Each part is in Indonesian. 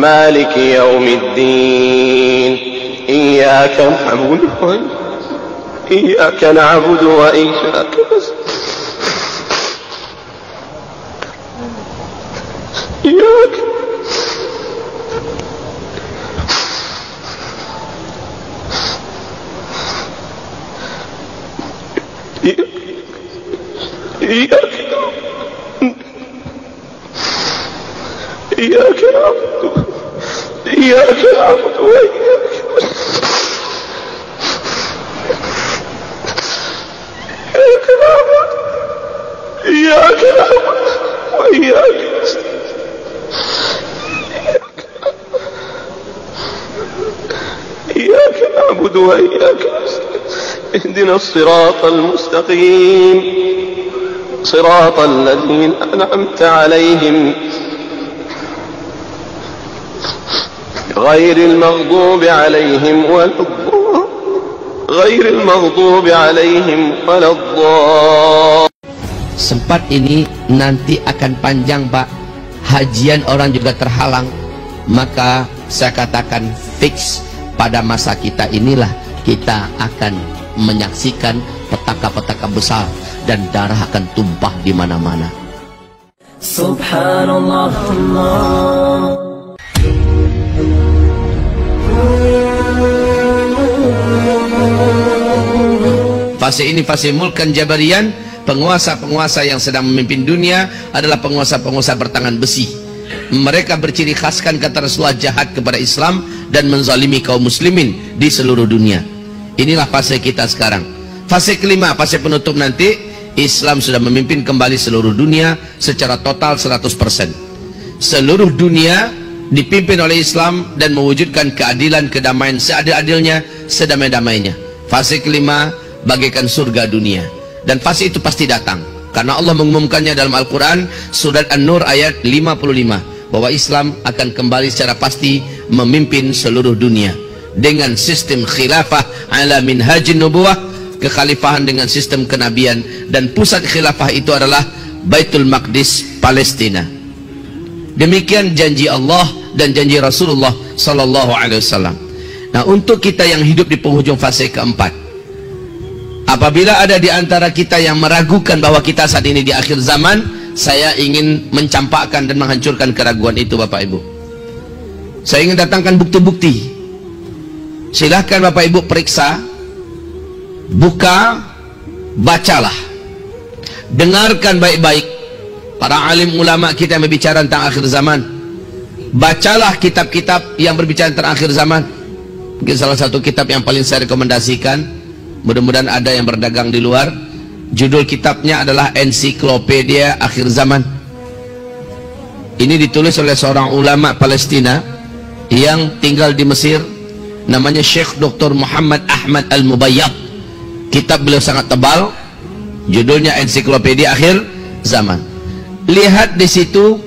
مالك يوم الدين إياك نعبد وإياك إياك نعبد وإياك إياك نعبد وإياك اهدنا الصراط المستقيم صراط الذين أنعمت عليهم غير المغضوب عليهم ولا الضالين. Sempat ini nanti akan panjang Pak, hajian orang juga terhalang, maka saya katakan fix pada masa kita inilah kita akan menyaksikan petaka-petaka besar dan darah akan tumpah di mana-mana. Subhanallah. Fase ini fase mulkan jabarian. Penguasa-penguasa yang sedang memimpin dunia adalah penguasa-penguasa bertangan besi. Mereka berciri khaskan, kata Rasulullah, jahat kepada Islam dan menzalimi kaum muslimin di seluruh dunia. Inilah fase kita sekarang. Fase kelima, fase penutup nanti, Islam sudah memimpin kembali seluruh dunia secara total 100%. Seluruh dunia dipimpin oleh Islam dan mewujudkan keadilan, kedamaian seadil-adilnya, sedamai-damainya. Fase kelima bagaikan surga dunia. Dan fase itu pasti datang karena Allah mengumumkannya dalam Al-Quran surat An-Nur ayat 55 bahwa Islam akan kembali secara pasti memimpin seluruh dunia dengan sistem khilafah ala minhajin nubuwah, kekhalifahan dengan sistem kenabian, dan pusat khilafah itu adalah Baitul Maqdis, Palestina. Demikian janji Allah dan janji Rasulullah sallallahu alaihi wasallam. Nah, untuk kita yang hidup di penghujung fase keempat, apabila ada di antara kita yang meragukan bahwa kita saat ini di akhir zaman, saya ingin mencampakkan dan menghancurkan keraguan itu, Bapak Ibu. Saya ingin datangkan bukti-bukti. Silahkan Bapak Ibu periksa, buka, bacalah, dengarkan baik-baik para alim ulama kita yang berbicara tentang akhir zaman. Bacalah kitab-kitab yang berbicara tentang akhir zaman. Mungkin salah satu kitab yang paling saya rekomendasikan, mudah-mudahan ada yang berdagang di luar, judul kitabnya adalah Ensiklopedia Akhir Zaman. Ini ditulis oleh seorang ulama Palestina yang tinggal di Mesir, namanya Syekh Dr. Muhammad Ahmad Al-Mubayyad. Kitab beliau sangat tebal, judulnya Ensiklopedia Akhir Zaman. Lihat di situ,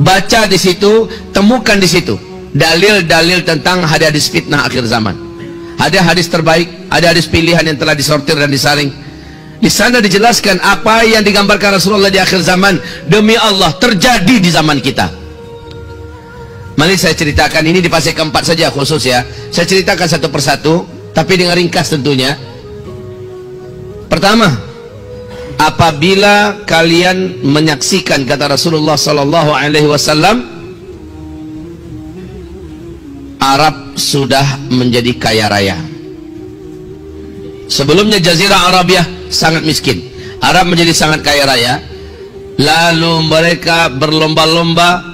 baca di situ, temukan di situ dalil-dalil tentang hadis fitnah akhir zaman. Ada hadis terbaik, ada hadis pilihan yang telah disortir dan disaring. Di sana dijelaskan apa yang digambarkan Rasulullah di akhir zaman demi Allah terjadi di zaman kita. Mari saya ceritakan ini di fase keempat saja khusus ya. Saya ceritakan satu persatu, tapi dengan ringkas tentunya. Pertama, apabila kalian menyaksikan, kata Rasulullah sallallahu alaihi wasallam, Arab sudah menjadi kaya raya. Sebelumnya Jazirah Arabia sangat miskin, Arab menjadi sangat kaya raya. Lalu mereka berlomba-lomba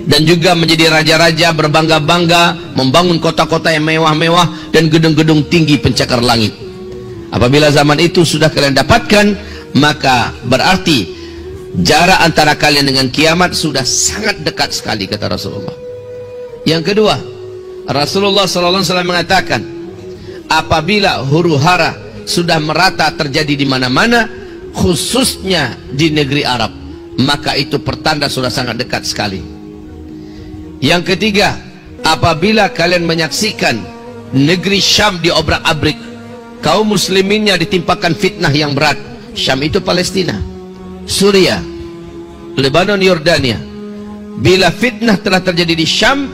dan juga menjadi raja-raja, berbangga-bangga, membangun kota-kota yang mewah-mewah dan gedung-gedung tinggi pencakar langit. Apabila zaman itu sudah kalian dapatkan, maka berarti jarak antara kalian dengan kiamat sudah sangat dekat sekali, kata Rasulullah. Yang kedua, Rasulullah SAW mengatakan, apabila huru-hara sudah merata terjadi di mana-mana, khususnya di negeri Arab, maka itu pertanda sudah sangat dekat sekali. Yang ketiga, apabila kalian menyaksikan negeri Syam diobrak-abrik, kaum musliminnya ditimpakan fitnah yang berat. Syam itu Palestina, Suriah, Lebanon, Yordania. Bila fitnah telah terjadi di Syam,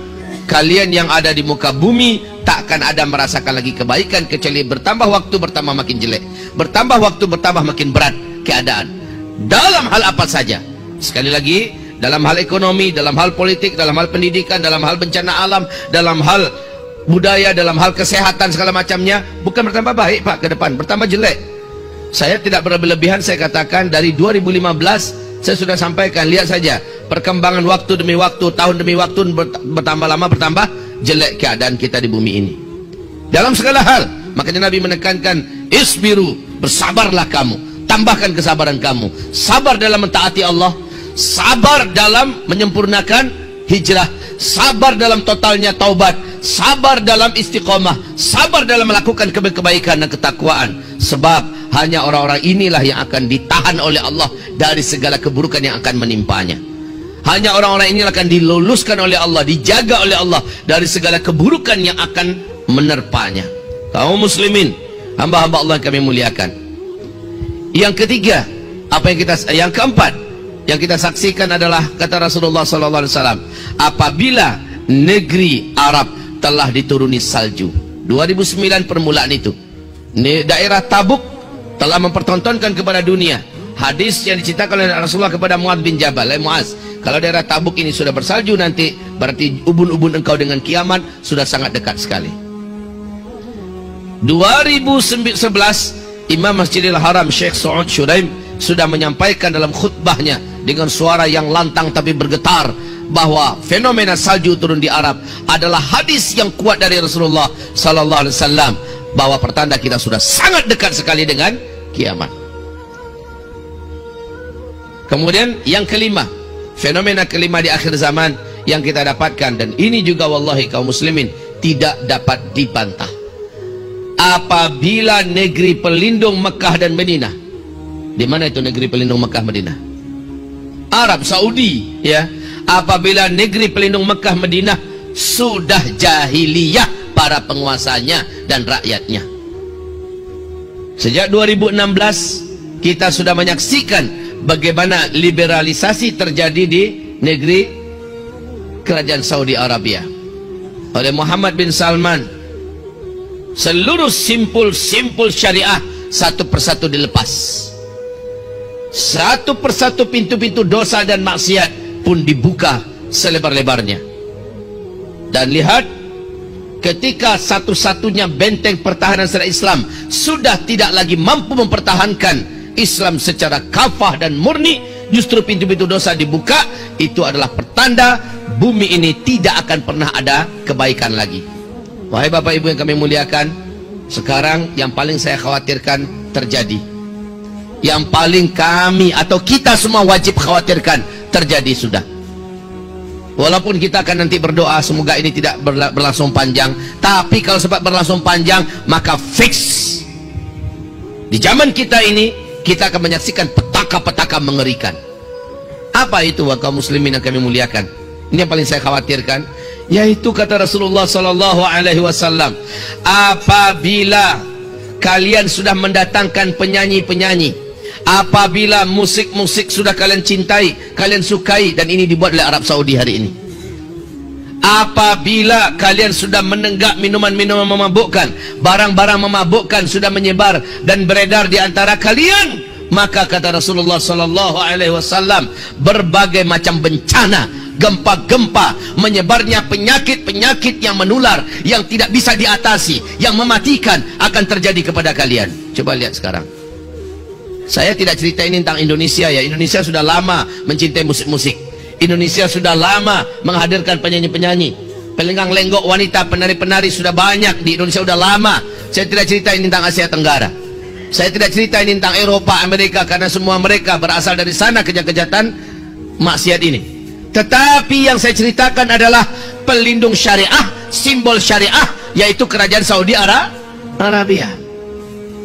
kalian yang ada di muka bumi tak akan ada merasakan lagi kebaikan kecuali bertambah waktu bertambah makin jelek, bertambah waktu bertambah makin berat keadaan dalam hal apa saja. Sekali lagi, dalam hal ekonomi, dalam hal politik, dalam hal pendidikan, dalam hal bencana alam, dalam hal budaya, dalam hal kesehatan segala macamnya, bukan bertambah baik Pak ke depan, bertambah jelek. Saya tidak berlebihan, saya katakan dari 2015 saya sudah sampaikan, lihat saja perkembangan waktu demi waktu, tahun demi waktu, bertambah lama bertambah jelek keadaan kita di bumi ini dalam segala hal. Makanya Nabi menekankan, isbiru, bersabarlah kamu, tambahkan kesabaran kamu, sabar dalam mentaati Allah, sabar dalam menyempurnakan hijrah, sabar dalam totalnya taubat, sabar dalam istiqomah, sabar dalam melakukan kebaikan dan ketakwaan. Sebab hanya orang-orang inilah yang akan ditahan oleh Allah dari segala keburukan yang akan menimpanya. Hanya orang-orang inilah akan diluluskan oleh Allah, dijaga oleh Allah dari segala keburukan yang akan menerpanya. Kaum muslimin, hamba-hamba Allah yang kami muliakan. Yang ketiga, yang keempat yang kita saksikan adalah kata Rasulullah SAW, apabila negeri Arab telah dituruni salju. 2009 permulaan itu, daerah Tabuk telah mempertontonkan kepada dunia hadis yang diceritakan oleh Rasulullah kepada Muaz bin Jabal. Muaz, kalau daerah Tabuk ini sudah bersalju nanti, berarti ubun-ubun engkau dengan kiamat sudah sangat dekat sekali. 2011 Imam Masjidil Haram Syekh Saud Shuraim sudah menyampaikan dalam khutbahnya dengan suara yang lantang tapi bergetar bahwa fenomena salju turun di Arab adalah hadis yang kuat dari Rasulullah sallallahu alaihi wasallam, bahwa pertanda kita sudah sangat dekat sekali dengan kiamat. Kemudian yang kelima, fenomena kelima di akhir zaman yang kita dapatkan, dan ini juga wallahi kaum muslimin tidak dapat dibantah. Apabila negeri pelindung Mekah dan Madinah, di mana itu negeri pelindung Mekah Madinah? Arab Saudi, ya. Apabila negeri pelindung Mekah Madinah sudah jahiliyah para penguasanya dan rakyatnya. Sejak 2016 kita sudah menyaksikan bagaimana liberalisasi terjadi di negeri kerajaan Saudi Arabia oleh Muhammad bin Salman. Seluruh simpul-simpul syariah satu persatu dilepas, satu persatu pintu-pintu dosa dan maksiat pun dibuka selebar-lebarnya. Dan lihat, ketika satu-satunya benteng pertahanan secara Islam sudah tidak lagi mampu mempertahankan Islam secara kafah dan murni, justru pintu-pintu dosa dibuka. Itu adalah pertanda bumi ini tidak akan pernah ada kebaikan lagi. Wahai Bapak Ibu yang kami muliakan, sekarang yang paling saya khawatirkan terjadi, yang paling kami atau kita semua wajib khawatirkan terjadi sudah. Walaupun kita akan nanti berdoa semoga ini tidak berlangsung panjang, tapi kalau sempat berlangsung panjang maka fix di zaman kita ini kita akan menyaksikan petaka-petaka mengerikan. Apa itu kaum muslimin yang kami muliakan? Ini yang paling saya khawatirkan, yaitu kata Rasulullah sallallahu alaihi wasallam, apabila kalian sudah mendatangkan penyanyi-penyanyi, apabila musik-musik sudah kalian cintai, kalian sukai, dan ini dibuat oleh Arab Saudi hari ini, apabila kalian sudah menenggak minuman-minuman memabukkan, barang-barang memabukkan sudah menyebar dan beredar di antara kalian, maka kata Rasulullah sallallahu alaihi wasallam, berbagai macam bencana, gempa-gempa, menyebarnya penyakit-penyakit yang menular, yang tidak bisa diatasi, yang mematikan akan terjadi kepada kalian. Coba lihat sekarang. Saya tidak cerita ini tentang Indonesia, ya. Indonesia sudah lama mencintai musik-musik. Indonesia sudah lama menghadirkan penyanyi-penyanyi, pelenggang lenggok wanita, penari-penari sudah banyak di Indonesia, sudah lama. Saya tidak cerita ini tentang Asia Tenggara. Saya tidak cerita ini tentang Eropa, Amerika, karena semua mereka berasal dari sana kejahatan maksiat ini. Tetapi yang saya ceritakan adalah pelindung syariah, simbol syariah, yaitu kerajaan Saudi Arabia.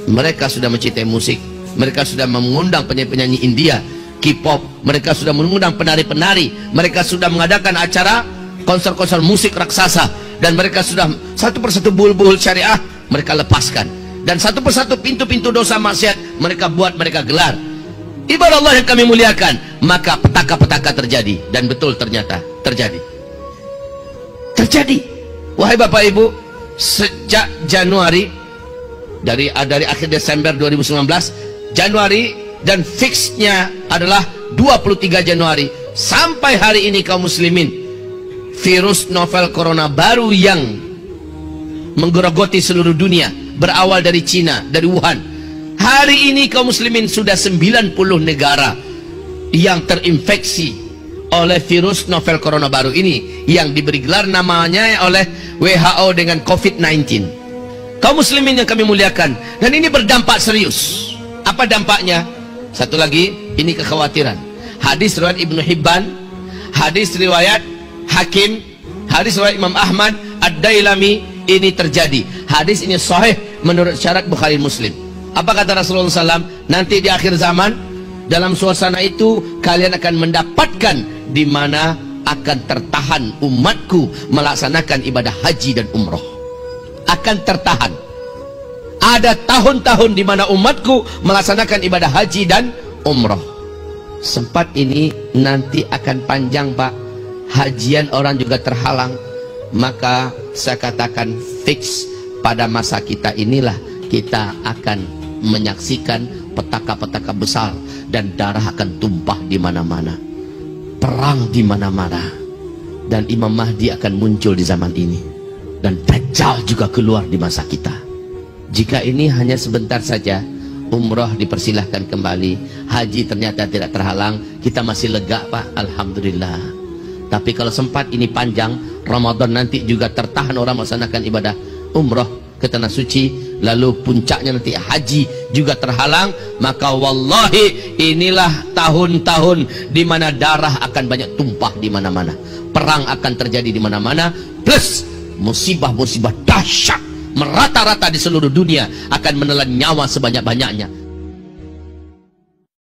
Mereka sudah mencintai musik, mereka sudah mengundang penyanyi-penyanyi India, K-pop, mereka sudah mengundang penari-penari, mereka sudah mengadakan acara konser-konser musik raksasa, dan mereka sudah satu persatu buhul-buhul syariah mereka lepaskan, dan satu persatu pintu-pintu dosa maksiat mereka buat, mereka gelar. Ibadah Allah yang kami muliakan, maka petaka-petaka terjadi, dan betul ternyata terjadi. terjadi. Wahai Bapak Ibu, sejak Januari, dari akhir Desember 2019, Januari, dan fixnya adalah 23 Januari sampai hari ini, kaum muslimin, virus novel corona baru yang menggerogoti seluruh dunia berawal dari Cina, dari Wuhan. Hari ini kaum muslimin sudah 90 negara yang terinfeksi oleh virus novel corona baru ini, yang diberi gelar namanya oleh WHO dengan COVID-19. Kaum muslimin yang kami muliakan, dan ini berdampak serius. Apa dampaknya? Satu lagi, ini kekhawatiran. Hadis riwayat Ibnu Hibban, hadis riwayat Hakim, hadis riwayat Imam Ahmad, Ad-Dailami, ini terjadi. Hadis ini sahih menurut syarat Bukhari Muslim. Apa kata Rasulullah SAW? Nanti di akhir zaman, dalam suasana itu kalian akan mendapatkan di mana akan tertahan umatku melaksanakan ibadah haji dan umroh. Akan tertahan. Ada tahun-tahun di mana umatku melaksanakan ibadah haji dan umroh. Sempat ini nanti akan panjang, Pak. Hajian orang juga terhalang. Maka saya katakan fix, pada masa kita inilah kita akan menyaksikan petaka-petaka besar, dan darah akan tumpah di mana-mana, perang di mana-mana, dan Imam Mahdi akan muncul di zaman ini, dan Dajjal juga keluar di masa kita. Jika ini hanya sebentar saja, umroh dipersilahkan kembali, haji ternyata tidak terhalang, kita masih lega, Pak, alhamdulillah. Tapi kalau sempat ini panjang, Ramadan nanti juga tertahan orang melaksanakan ibadah umroh ke tanah suci, lalu puncaknya nanti haji juga terhalang, maka wallahi inilah tahun-tahun di mana darah akan banyak tumpah di mana-mana, perang akan terjadi di mana-mana, plus musibah-musibah dahsyat merata-rata di seluruh dunia akan menelan nyawa sebanyak-banyaknya.